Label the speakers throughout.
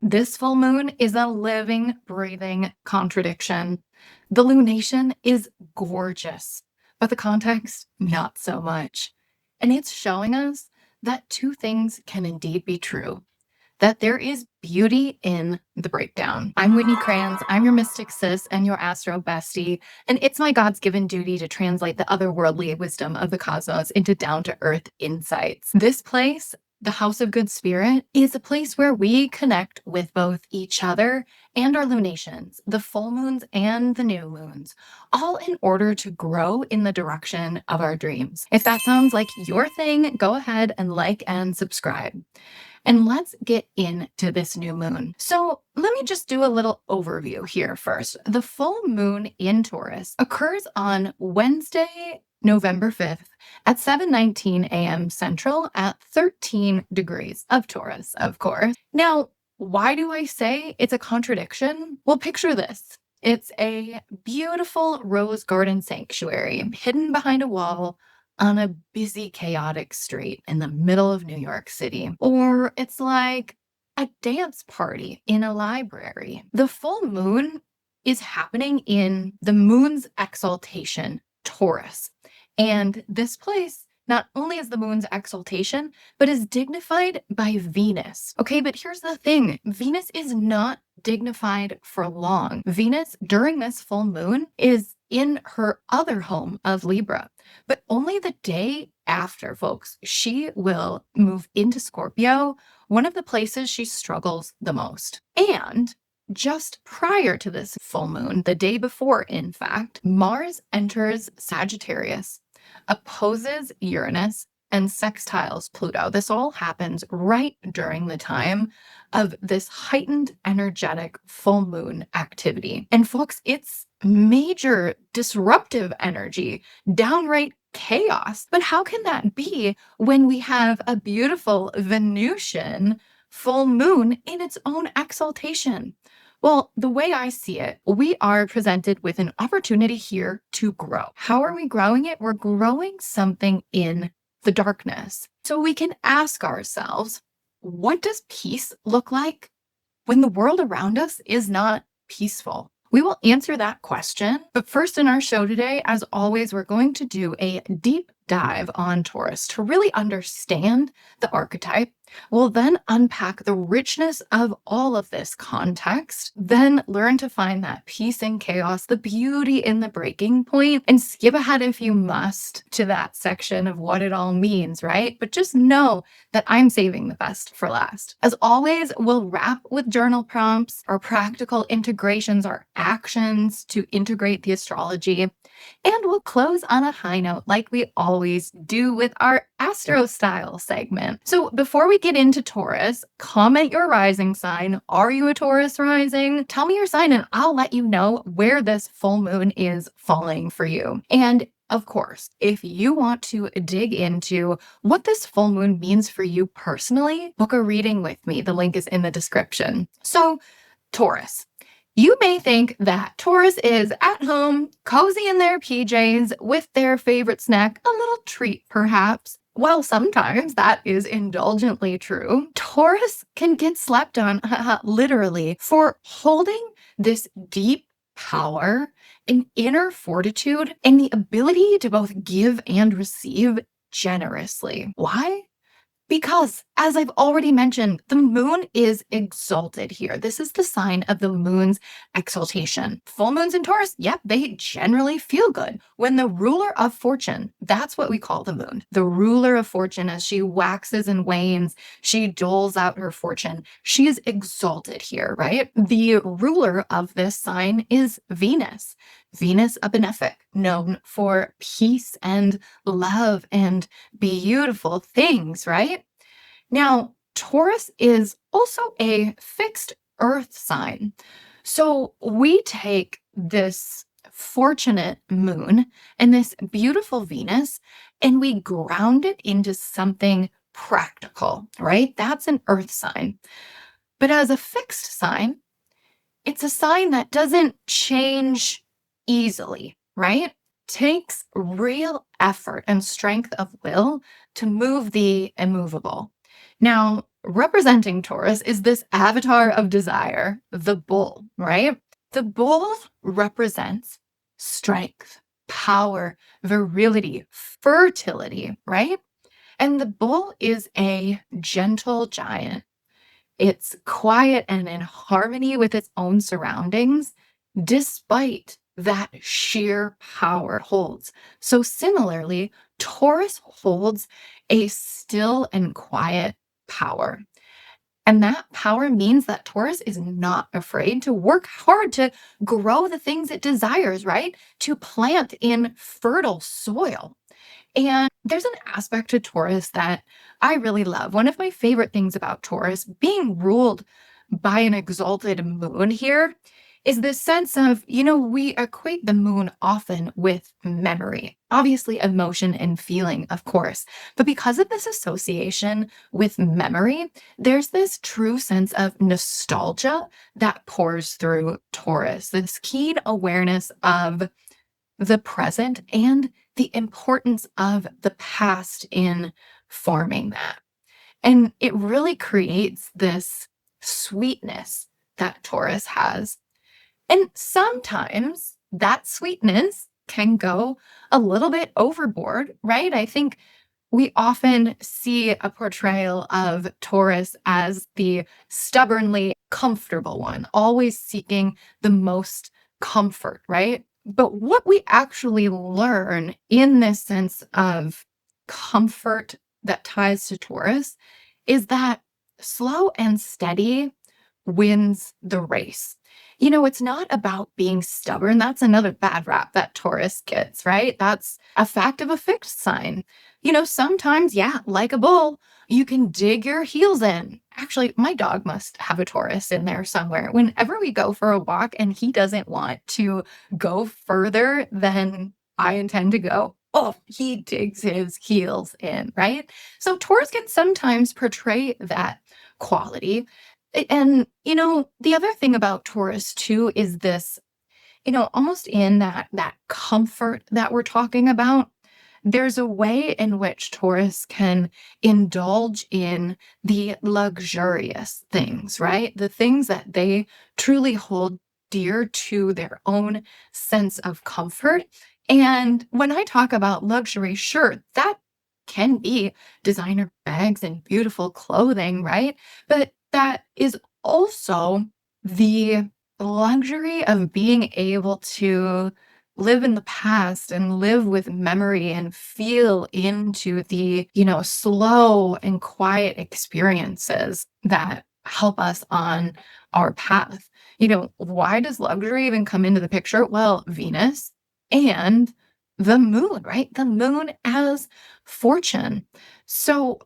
Speaker 1: This full moon is a living, breathing contradiction. The lunation is gorgeous, but the context, not so much. And it's showing us that two things can indeed be true, that there is beauty in the breakdown. I'm Whitney Kranz. I'm your mystic sis and your astro bestie, and it's my God's given duty to translate the otherworldly wisdom of the cosmos into down-to-earth insights. This place, the House of Good Spirit, is a place where we connect with both each other and our lunations, the full moons and the new moons, all in order to grow in the direction of our dreams. If that sounds like your thing, go ahead and like and subscribe. And let's get into this new moon. So let me just do a little overview here first. The full moon in Taurus occurs on Wednesday, November 5th at 7:19 a.m. Central at 13 degrees of Taurus, of course. Now, why do I say it's a contradiction? Well, picture this. It's a beautiful rose garden sanctuary hidden behind a wall on a busy, chaotic street in the middle of New York City. Or it's like a dance party in a library. The full moon is happening in the moon's exaltation, Taurus. And this place not only is the moon's exaltation, but is dignified by Venus. Okay, but here's the thing. Venus is not dignified for long. Venus, during this full moon, is in her other home of Libra, but only the day after, folks. She will move into Scorpio, one of the places she struggles the most. And just prior to this full moon, the day before, in fact, Mars enters Sagittarius, opposes Uranus, and sextiles Pluto. This all happens right during the time of this heightened energetic full moon activity. And folks, it's major disruptive energy, downright chaos. But how can that be when we have a beautiful Venusian full moon in its own exaltation? Well, the way I see it, we are presented with an opportunity here to grow. How are we growing it? We're growing something in the darkness. So we can ask ourselves, what does peace look like when the world around us is not peaceful? We will answer that question. But first in our show today, as always, we're going to do a deep dive on Taurus to really understand the archetype. We'll then unpack the richness of all of this context, then learn to find that peace in chaos, the beauty in the breaking point, and skip ahead if you must to that section of what it all means, right? But just know that I'm saving the best for last. As always, we'll wrap with journal prompts, our practical integrations, our actions to integrate the astrology, and we'll close on a high note like we always do with our Astro Style segment. So before we get into Taurus, comment your rising sign. Are you a Taurus rising? Tell me your sign and I'll let you know where this full moon is falling for you. And of course, if you want to dig into what this full moon means for you personally, book a reading with me. The link is in the description. So, Taurus. You may think that Taurus is at home, cozy in their PJs, with their favorite snack, a little treat perhaps. While sometimes that is indulgently true, Taurus can get slept on, literally, for holding this deep power, an inner fortitude, and the ability to both give and receive generously. Why? Because, as I've already mentioned, the moon is exalted here. This is the sign of the moon's exaltation. Full moons in Taurus, yep, they generally feel good. When the ruler of fortune, that's what we call the moon, the ruler of fortune, as she waxes and wanes, she doles out her fortune. She is exalted here, right? The ruler of this sign is Venus. Venus, a benefic, known for peace and love and beautiful things, right? Now, Taurus is also a fixed earth sign. So we take this fortunate moon and this beautiful Venus and we ground it into something practical, right? That's an earth sign. But as a fixed sign, it's a sign that doesn't change easily, right? Takes real effort and strength of will to move the immovable. Now, representing Taurus is this avatar of desire, the bull, right? The bull represents strength, power, virility, fertility, right? And the bull is a gentle giant. It's quiet and in harmony with its own surroundings, despite that sheer power it holds. So similarly, Taurus holds a still and quiet power. And that power means that Taurus is not afraid to work hard to grow the things it desires, right? To plant in fertile soil. And there's an aspect to Taurus that I really love. One of my favorite things about Taurus being ruled by an exalted moon here is this sense of, we equate the moon often with memory, obviously emotion and feeling, of course. But because of this association with memory, there's this true sense of nostalgia that pours through Taurus, this keen awareness of the present and the importance of the past in forming that. And it really creates this sweetness that Taurus has. And sometimes that sweetness can go a little bit overboard, right? I think we often see a portrayal of Taurus as the stubbornly comfortable one, always seeking the most comfort, right? But what we actually learn in this sense of comfort that ties to Taurus is that slow and steady wins the race. It's not about being stubborn. That's another bad rap that Taurus gets, right? That's a fact of a fixed sign. Sometimes, yeah, like a bull, you can dig your heels in. Actually, my dog must have a Taurus in there somewhere. Whenever we go for a walk and he doesn't want to go further than I intend to go, oh, he digs his heels in, right? So Taurus can sometimes portray that quality. And, the other thing about Taurus too is this, almost in that comfort that we're talking about, there's a way in which Taurus can indulge in the luxurious things, right? The things that they truly hold dear to their own sense of comfort. And when I talk about luxury, sure, that can be designer bags and beautiful clothing, right? But that is also the luxury of being able to live in the past and live with memory and feel into the, slow and quiet experiences that help us on our path. Why does luxury even come into the picture? Well, Venus and the moon, right? The moon as fortune. So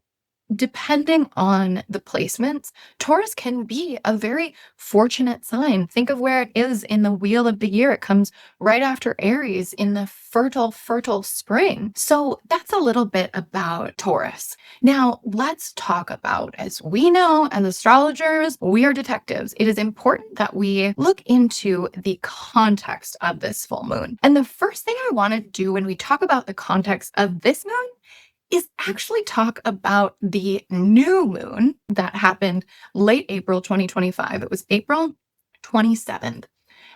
Speaker 1: depending on the placements, Taurus can be a very fortunate sign. Think of where it is in the wheel of the year. It comes right after Aries in the fertile spring. So that's a little bit about Taurus. Now, let's talk about, as we know, as astrologers, we are detectives. It is important that we look into the context of this full moon. And the first thing I want to do when we talk about the context of this moon is actually talk about the new moon that happened late April 2025. It was April 27th.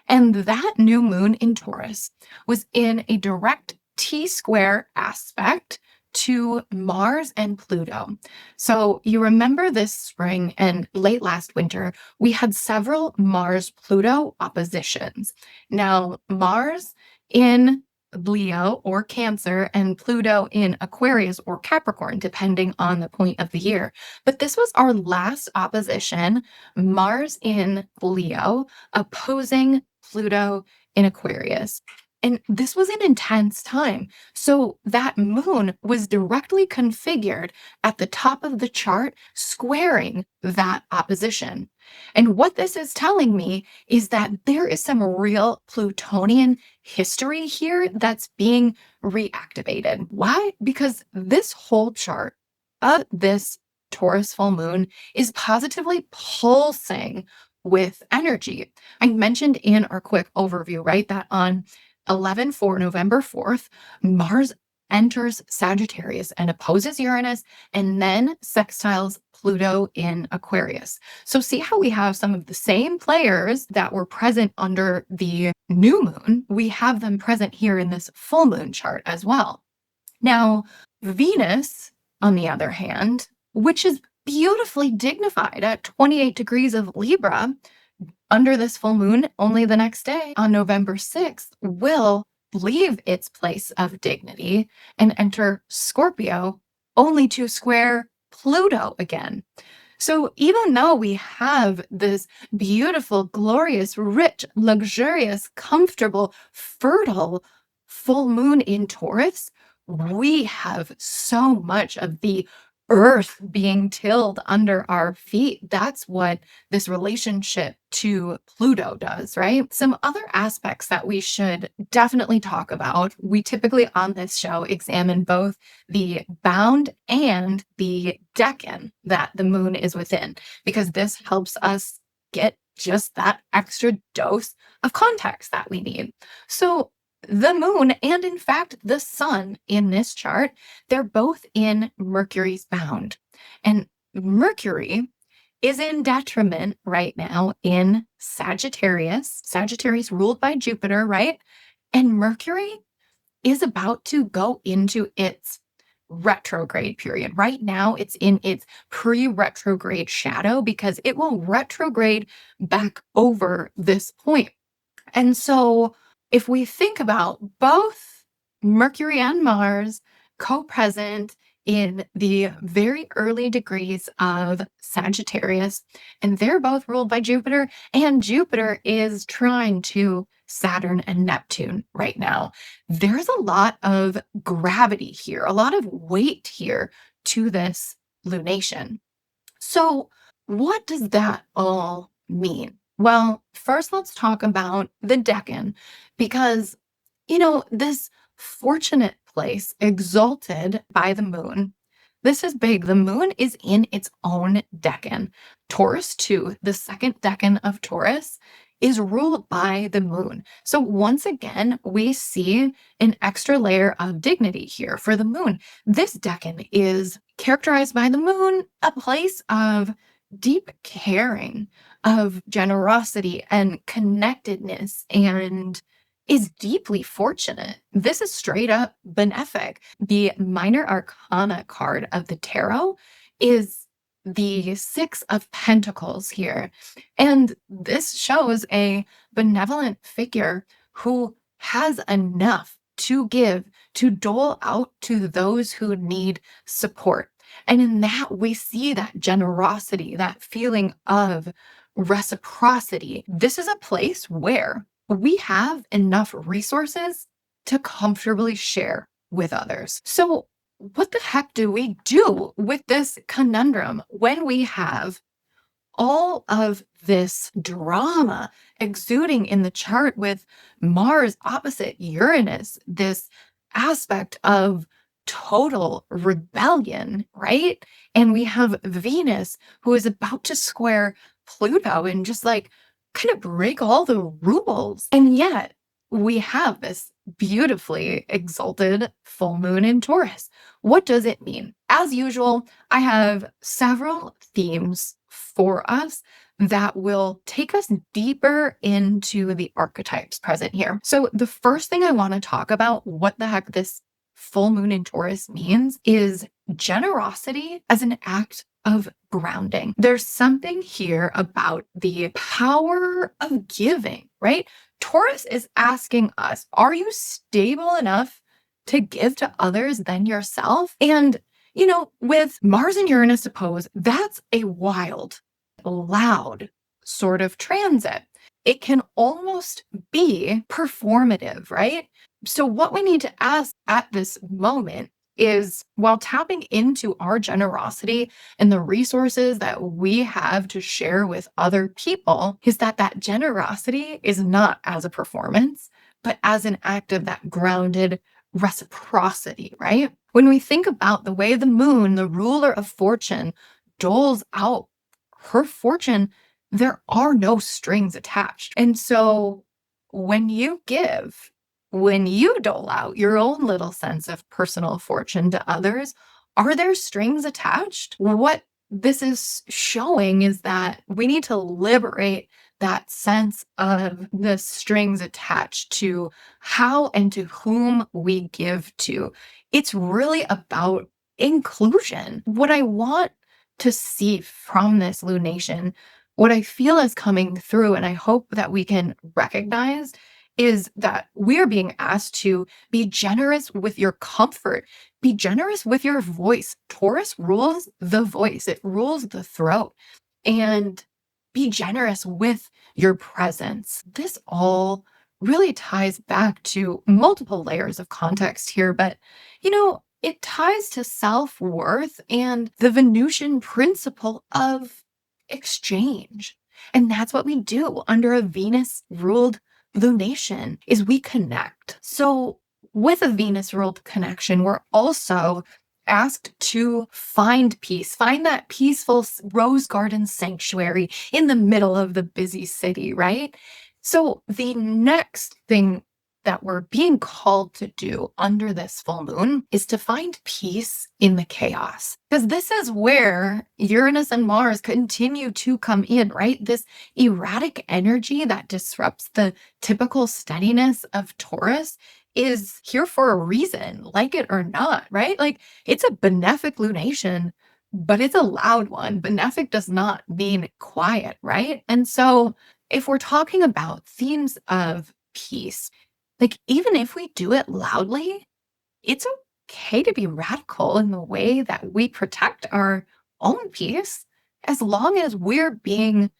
Speaker 1: And that new moon in Taurus was in a direct T-square aspect to Mars and Pluto. So you remember this spring and late last winter, we had several Mars-Pluto oppositions. Now, Mars in Leo or Cancer and Pluto in Aquarius or Capricorn, depending on the point of the year. But this was our last opposition, Mars in Leo opposing Pluto in Aquarius. And this was an intense time. So that moon was directly configured at the top of the chart, squaring that opposition. And what this is telling me is that there is some real Plutonian history here that's being reactivated. Why? Because this whole chart of this Taurus full moon is positively pulsing with energy. I mentioned in our quick overview, right, that on 11/4, November 4th, Mars enters Sagittarius and opposes Uranus and then sextiles Pluto in Aquarius. So see how we have some of the same players that were present under the new moon. We have them present here in this full moon chart as well. Now, Venus, on the other hand, which is beautifully dignified at 28 degrees of Libra under this full moon, only the next day on November 6th, will leave its place of dignity and enter Scorpio, only to square Pluto again. So even though we have this beautiful, glorious, rich, luxurious, comfortable, fertile full moon in Taurus, we have so much of the earth being tilled under our feet. That's what this relationship to Pluto does, right? Some other aspects that we should definitely talk about. We typically on this show examine both the bound and the decan that the moon is within, because this helps us get just that extra dose of context that we need. So the moon and in fact the sun in this chart, they're both in Mercury's bound. And Mercury is in detriment right now in Sagittarius. Sagittarius ruled by Jupiter, right? And Mercury is about to go into its retrograde period. Right now, it's in its pre-retrograde shadow because it will retrograde back over this point. And so if we think about both Mercury and Mars co-present in the very early degrees of Sagittarius, and they're both ruled by Jupiter, and Jupiter is trying to Saturn and Neptune right now. There's a lot of gravity here, a lot of weight here to this lunation. So what does that all mean? Well, first let's talk about the decan, because, this fortunate place exalted by the moon, this is big. The moon is in its own decan. Taurus 2, the second decan of Taurus, is ruled by the moon. So once again, we see an extra layer of dignity here for the moon. This decan is characterized by the moon, a place of deep caring, of generosity and connectedness, and is deeply fortunate. This is straight up benefic. The minor arcana card of the tarot is the Six of Pentacles here. And this shows a benevolent figure who has enough to give, to dole out to those who need support. And in that, we see that generosity, that feeling of reciprocity. This is a place where we have enough resources to comfortably share with others. So what the heck do we do with this conundrum when we have all of this drama exuding in the chart with Mars opposite Uranus, this aspect of total rebellion, right? And we have Venus who is about to square Pluto and just kind of break all the rules. And yet we have this beautifully exalted full moon in Taurus. What does it mean? As usual, I have several themes for us that will take us deeper into the archetypes present here. So the first thing I want to talk about, what the heck this full moon in Taurus means, is generosity as an act of grounding. There's something here about the power of giving, right? Taurus is asking us, are you stable enough to give to others than yourself? And, with Mars and Uranus opposed, that's a wild, loud sort of transit. It can almost be performative, right? So what we need to ask at this moment is, while tapping into our generosity and the resources that we have to share with other people, is that generosity is not as a performance, but as an act of that grounded reciprocity, right? When we think about the way the moon, the ruler of fortune, doles out her fortune, there are no strings attached. And so when you give, when you dole out your own little sense of personal fortune to others, are there strings attached? What this is showing is that we need to liberate that sense of the strings attached to how and to whom we give to. It's really about inclusion. What I want to see from this lunation, what I feel is coming through, and I hope that we can recognize, is that we're being asked to be generous with your comfort, be generous with your voice. Taurus rules the voice, it rules the throat, and be generous with your presence. This all really ties back to multiple layers of context here, but it ties to self-worth and the Venusian principle of exchange. And that's what we do under a Venus ruled lunation is we connect. So with a Venus ruled connection, we're also asked to find peace, find that peaceful rose garden sanctuary in the middle of the busy city, right? So the next thing that we're being called to do under this full moon is to find peace in the chaos. Because this is where Uranus and Mars continue to come in, right? This erratic energy that disrupts the typical steadiness of Taurus is here for a reason, like it or not, right? Like it's a benefic lunation, but it's a loud one. Benefic does not mean quiet, right? And so if we're talking about themes of peace, like, even if we do it loudly, it's okay to be radical in the way that we protect our own peace, as long as we're being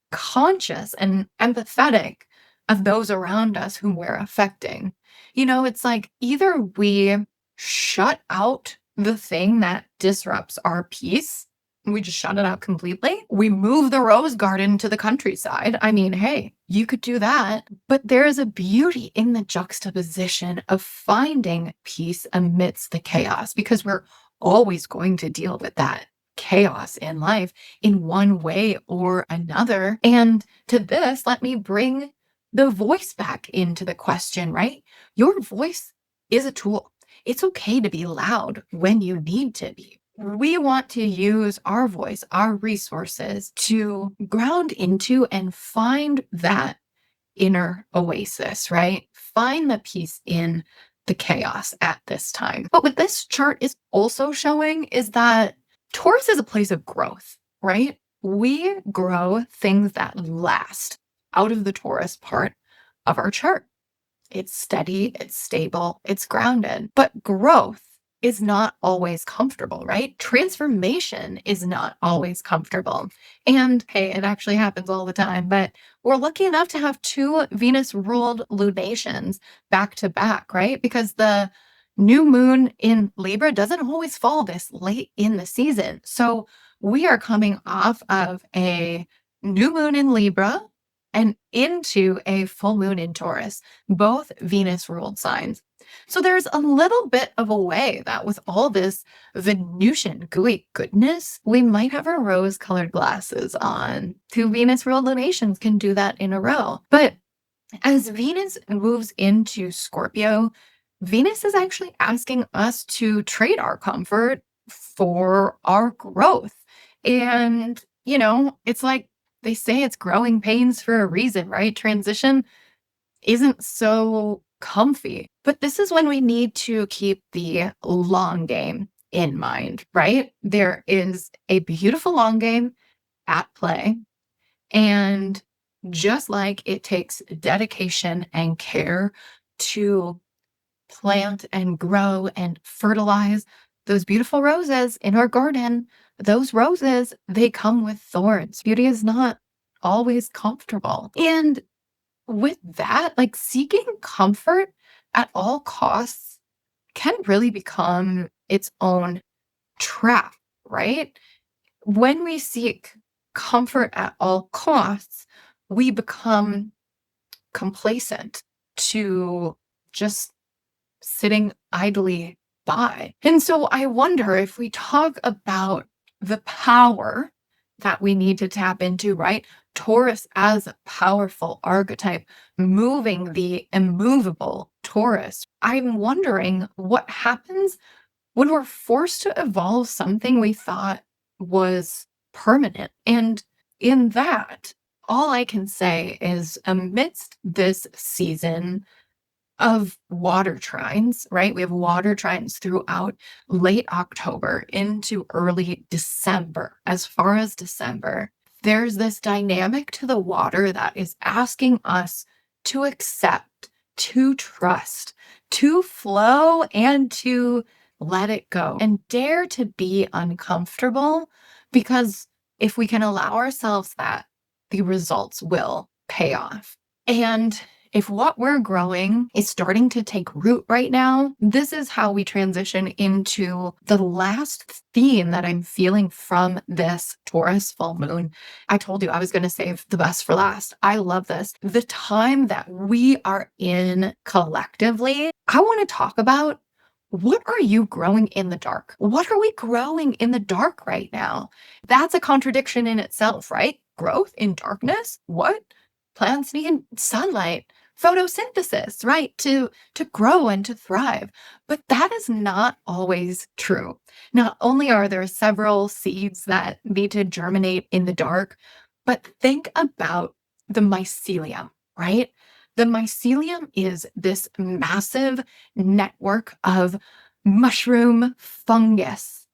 Speaker 1: conscious and empathetic of those around us whom we're affecting. It's like either we shut out the thing that disrupts our peace, we just shut it out completely. We move the rose garden to the countryside. I mean, hey, you could do that. But there is a beauty in the juxtaposition of finding peace amidst the chaos, because we're always going to deal with that chaos in life in one way or another. And to this, let me bring the voice back into the question, right? Your voice is a tool. It's okay to be loud when you need to be. We want to use our voice, our resources to ground into and find that inner oasis, right? Find the peace in the chaos at this time. But what this chart is also showing is that Taurus is a place of growth, right? We grow things that last out of the Taurus part of our chart. It's steady, it's stable, it's grounded. But growth is not always comfortable, right? Transformation is not always comfortable. And hey, it actually happens all the time, but we're lucky enough to have 2 Venus ruled lunations back to back, right? Because the new moon in Libra doesn't always fall this late in the season. So we are coming off of a new moon in Libra and into a full moon in Taurus, both Venus ruled signs. So there's a little bit of a way that with all this Venusian gooey goodness, we might have our rose-colored glasses on. 2 Venus ruled lunations can do that in a row. But as Venus moves into Scorpio, Venus is actually asking us to trade our comfort for our growth. And, it's like they say it's growing pains for a reason, right? Transition isn't so comfy. But this is when we need to keep the long game in mind, right? There is a beautiful long game at play. And just like it takes dedication and care to plant and grow and fertilize those beautiful roses in our garden, those roses, they come with thorns. Beauty is not always comfortable. And with that, like seeking comfort at all costs can really become its own trap, right? When we seek comfort at all costs, we become complacent to just sitting idly by. And so I wonder if we talk about the power that we need to tap into, right? Taurus as a powerful archetype, moving the immovable Taurus. I'm wondering what happens when we're forced to evolve something we thought was permanent. And in that, all I can say is amidst this season of water trines, right? We have water trines throughout late October into early December. As far as December, there's this dynamic to the water that is asking us to accept, to trust, to flow, and to let it go and dare to be uncomfortable, because if we can allow ourselves that, the results will pay off. And if what we're growing is starting to take root right now, this is how we transition into the last theme that I'm feeling from this Taurus full moon. I told you I was going to save the best for last. I love this. The time that we are in collectively, I want to talk about, what are you growing in the dark? What are we growing in the dark right now? That's a contradiction in itself, right? Growth in darkness? What? Plants need sunlight, photosynthesis, right? To grow and to thrive. But that is not always true. Not only are there several seeds that need to germinate in the dark, but think about the mycelium, right? The mycelium is this massive network of mushroom fungus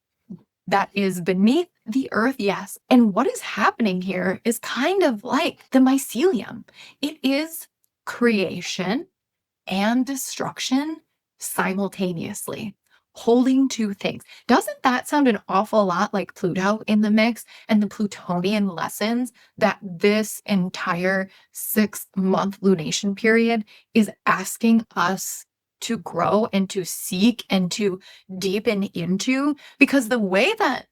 Speaker 1: that is beneath the earth, yes. And what is happening here is kind of like the mycelium. It is creation and destruction simultaneously, holding two things. Doesn't that sound an awful lot like Pluto in the mix and the Plutonian lessons that this entire 6-month lunation period is asking us to grow and to seek and to deepen into? Because the way that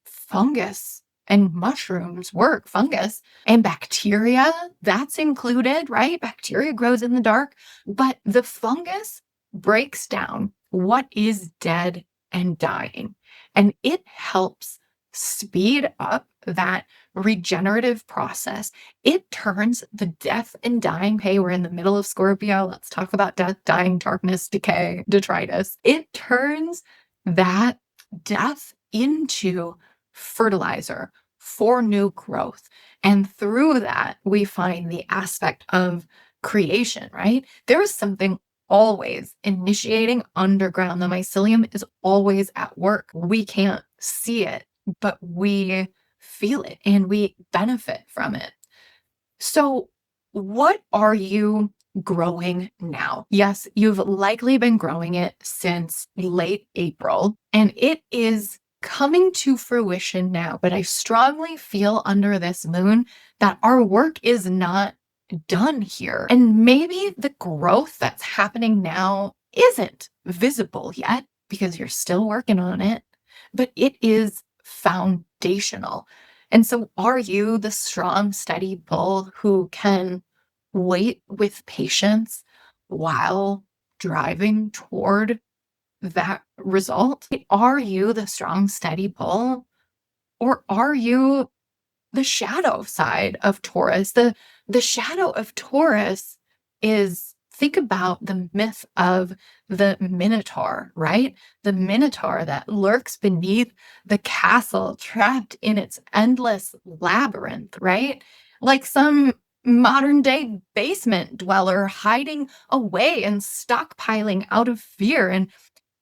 Speaker 1: fungus and mushrooms work, fungus and bacteria, that's included, right? Bacteria grows in the dark, but the fungus breaks down what is dead and dying, and it helps speed up that regenerative process. It turns the death and dying, hey, we're in the middle of Scorpio, let's talk about death, dying, darkness, decay, detritus. It turns that death into fertilizer for new growth. And through that, we find the aspect of creation, right? There is something always initiating underground. The mycelium is always at work. We can't see it, but we feel it and we benefit from it. So, what are you growing now? Yes, you've likely been growing it since late April, and it is coming to fruition now. But I strongly feel under this moon that our work is not done here. And maybe the growth that's happening now isn't visible yet because you're still working on it, but it is foundational. And so, are you the strong, steady bull who can wait with patience while driving toward that result? Are you the strong, steady bull, or are you the shadow side of Taurus? The shadow of Taurus is, think about the myth of the Minotaur, right? The Minotaur that lurks beneath the castle, trapped in its endless labyrinth, right? Like some modern day basement dweller hiding away and stockpiling out of fear and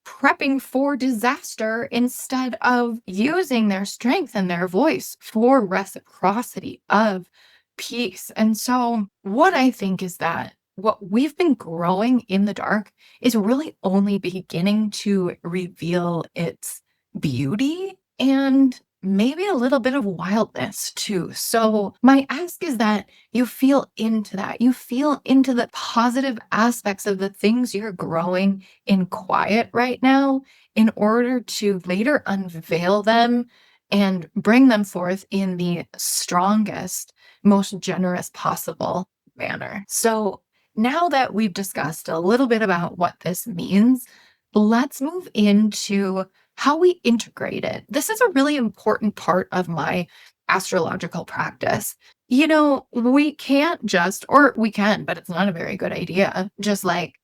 Speaker 1: prepping for disaster instead of using their strength and their voice for reciprocity of peace. And so, what I think is that what we've been growing in the dark is really only beginning to reveal its beauty and maybe a little bit of wildness too. So, my ask is that you feel into that. You feel into the positive aspects of the things you're growing in quiet right now in order to later unveil them and bring them forth in the strongest, most generous possible manner. So, now that we've discussed a little bit about what this means, let's move into how we integrate it. This is a really important part of my astrological practice. We can't just, or we can, but it's not a very good idea, just like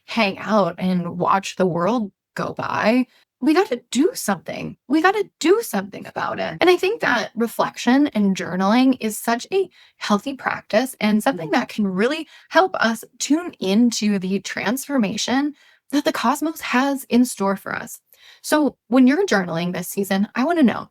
Speaker 1: hang out and watch the world go by. We got to do something. We got to do something about it. And I think that reflection and journaling is such a healthy practice and something that can really help us tune into the transformation that the cosmos has in store for us. So, when you're journaling this season, I want to know,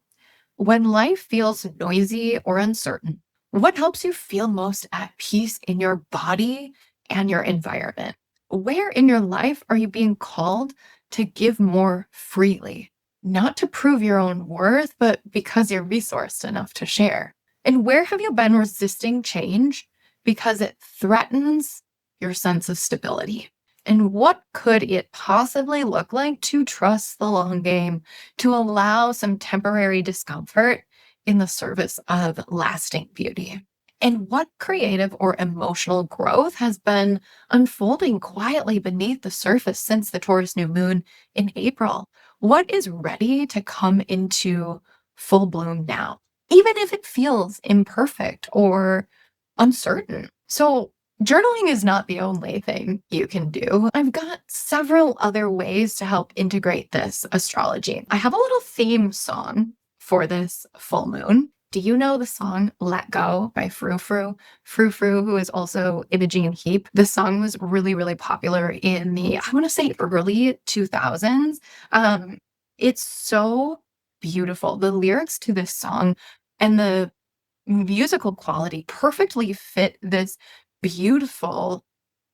Speaker 1: when life feels noisy or uncertain, what helps you feel most at peace in your body and your environment? Where in your life are you being called to give more freely? Not to prove your own worth, but because you're resourced enough to share. And where have you been resisting change because it threatens your sense of stability? And what could it possibly look like to trust the long game, to allow some temporary discomfort in the service of lasting beauty? And what creative or emotional growth has been unfolding quietly beneath the surface since the Taurus new moon in April? What is ready to come into full bloom now, even if it feels imperfect or uncertain? So, journaling is not the only thing you can do. I've got several other ways to help integrate this astrology. I have a little theme song for this full moon. Do you know the song Let Go by Frou Frou? Frou Frou, who is also Imogene Heap. This song was really, really popular in the, I want to say, early 2000s. It's so beautiful. The lyrics to this song and the musical quality perfectly fit this beautiful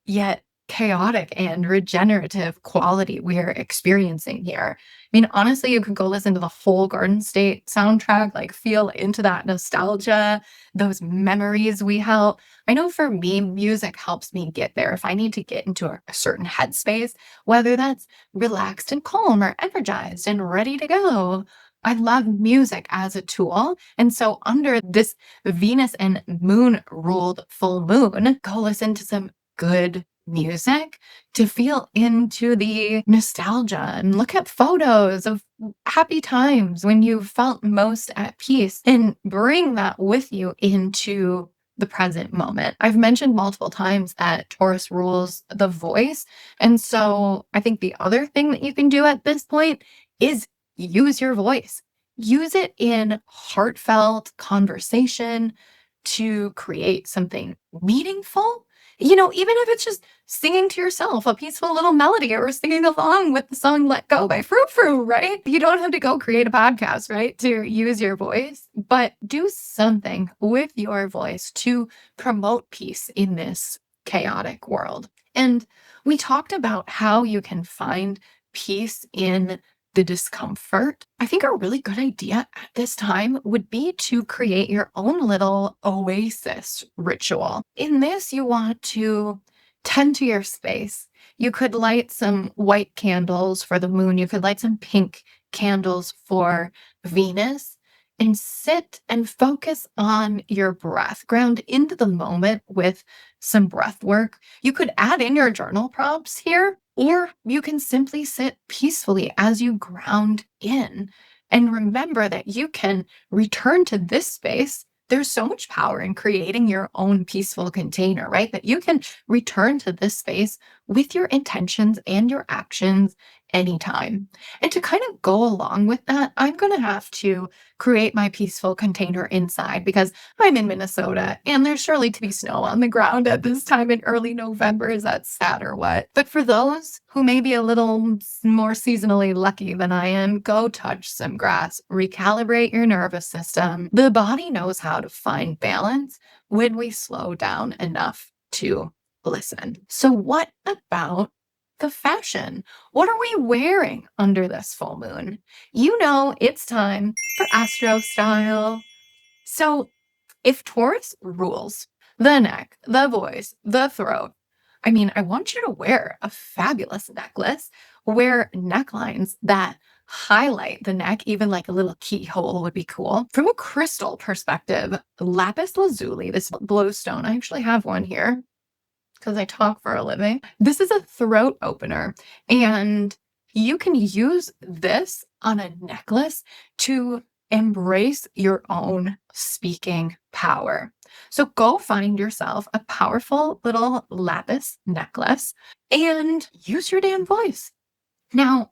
Speaker 1: yet chaotic and regenerative quality we're experiencing here. I mean, honestly, you could go listen to the whole Garden State soundtrack, like feel into that nostalgia, those memories we held. I know for me, music helps me get there. If I need to get into a certain headspace, whether that's relaxed and calm or energized and ready to go, I love music as a tool. And so, under this Venus and moon ruled full moon, go listen to some good music to feel into the nostalgia and look at photos of happy times when you felt most at peace and bring that with you into the present moment. I've mentioned multiple times that Taurus rules the voice. And so I think the other thing that you can do at this point is use your voice. Use it in heartfelt conversation to create something meaningful. Even if it's just singing to yourself a peaceful little melody or singing along with the song Let Go by Frou Frou, right? You don't have to go create a podcast, right? To use your voice, but do something with your voice to promote peace in this chaotic world. And we talked about how you can find peace in the discomfort. I think a really good idea at this time would be to create your own little oasis ritual. In this, you want to tend to your space. You could light some white candles for the moon. You could light some pink candles for Venus and sit and focus on your breath. Ground into the moment with some breath work. You could add in your journal prompts here, or you can simply sit peacefully as you ground in and remember that you can return to this space. There's so much power in creating your own peaceful container, right? That you can return to this space with your intentions and your actions anytime. And to kind of go along with that, I'm going to have to create my peaceful container inside because I'm in Minnesota and there's surely to be snow on the ground at this time in early November. Is that sad or what? But for those who may be a little more seasonally lucky than I am, go touch some grass, recalibrate your nervous system. The body knows how to find balance when we slow down enough to listen. So what about the fashion? What are we wearing under this full moon? It's time for Astro Style. So if Taurus rules the neck, the voice, the throat, I want you to wear a fabulous necklace, wear necklines that highlight the neck, even like a little keyhole would be cool. From a crystal perspective, lapis lazuli, this blue stone, I actually have one here because I talk for a living. This is a throat opener, and you can use this on a necklace to embrace your own speaking power. So go find yourself a powerful little lapis necklace and use your damn voice. Now,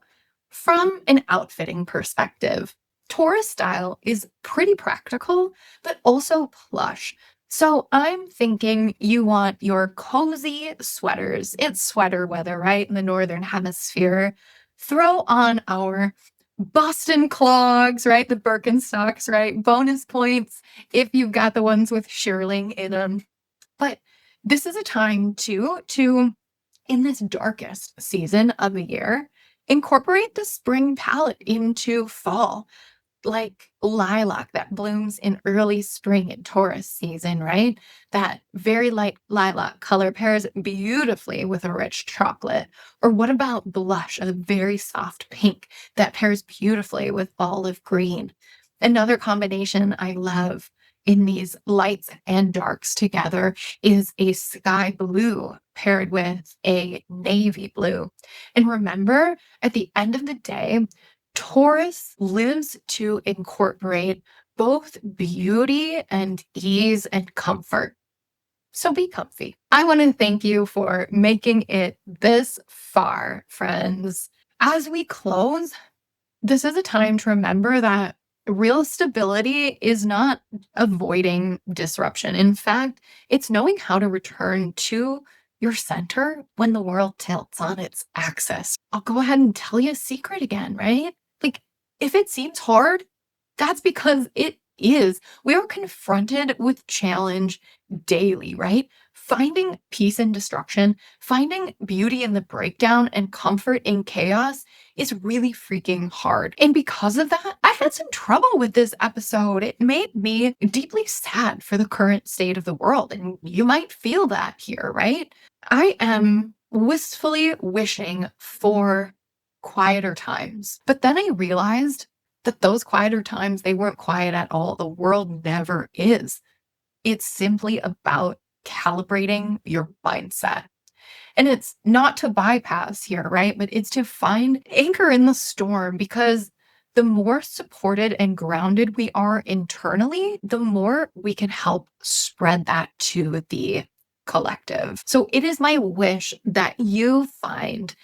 Speaker 1: from an outfitting perspective, Taurus style is pretty practical, but also plush. So I'm thinking you want your cozy sweaters. It's sweater weather, right? In the Northern Hemisphere. Throw on our Boston clogs, right? The Birkenstocks, right? Bonus points if you've got the ones with shearling in them. But this is a time to in this darkest season of the year, incorporate the spring palette into fall, like lilac that blooms in early spring in Taurus season, right? That very light lilac color pairs beautifully with a rich chocolate. Or what about blush, a very soft pink that pairs beautifully with olive green? Another combination I love in these lights and darks together is a sky blue paired with a navy blue. And remember, at the end of the day, Taurus lives to incorporate both beauty and ease and comfort. So be comfy. I want to thank you for making it this far, friends. As we close, this is a time to remember that real stability is not avoiding disruption. In fact, it's knowing how to return to your center when the world tilts on its axis. I'll go ahead and tell you a secret again, right? Like, if it seems hard, that's because it is. We are confronted with challenge daily, right? Finding peace in destruction, finding beauty in the breakdown, and comfort in chaos is really freaking hard. And because of that, I had some trouble with this episode. It made me deeply sad for the current state of the world. And you might feel that here, right? I am wistfully wishing for quieter times. But then I realized that those quieter times, they weren't quiet at all. The world never is. It's simply about calibrating your mindset. And it's not to bypass here, right? But it's to find anchor in the storm, because the more supported and grounded we are internally, the more we can help spread that to the collective. So it is my wish that you find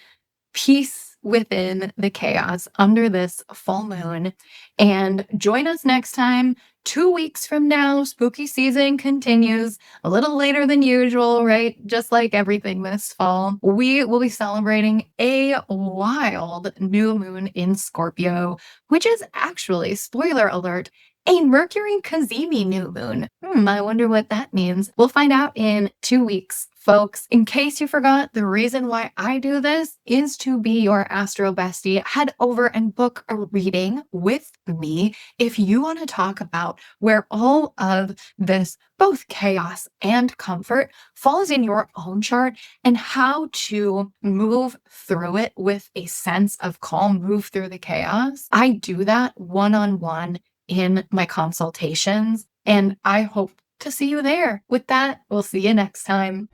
Speaker 1: peace within the chaos under this full moon. And join us next time. 2 weeks from now, spooky season continues a little later than usual, right? Just like everything this fall. We will be celebrating a wild new moon in Scorpio, which is actually, spoiler alert, a Mercury Cazimi new moon. I wonder what that means. We'll find out in 2 weeks. Folks, in case you forgot, the reason why I do this is to be your astro bestie. Head over and book a reading with me if you want to talk about where all of this, both chaos and comfort, falls in your own chart and how to move through it with a sense of calm, move through the chaos. I do that one-on-one in my consultations, and I hope to see you there. With that, we'll see you next time.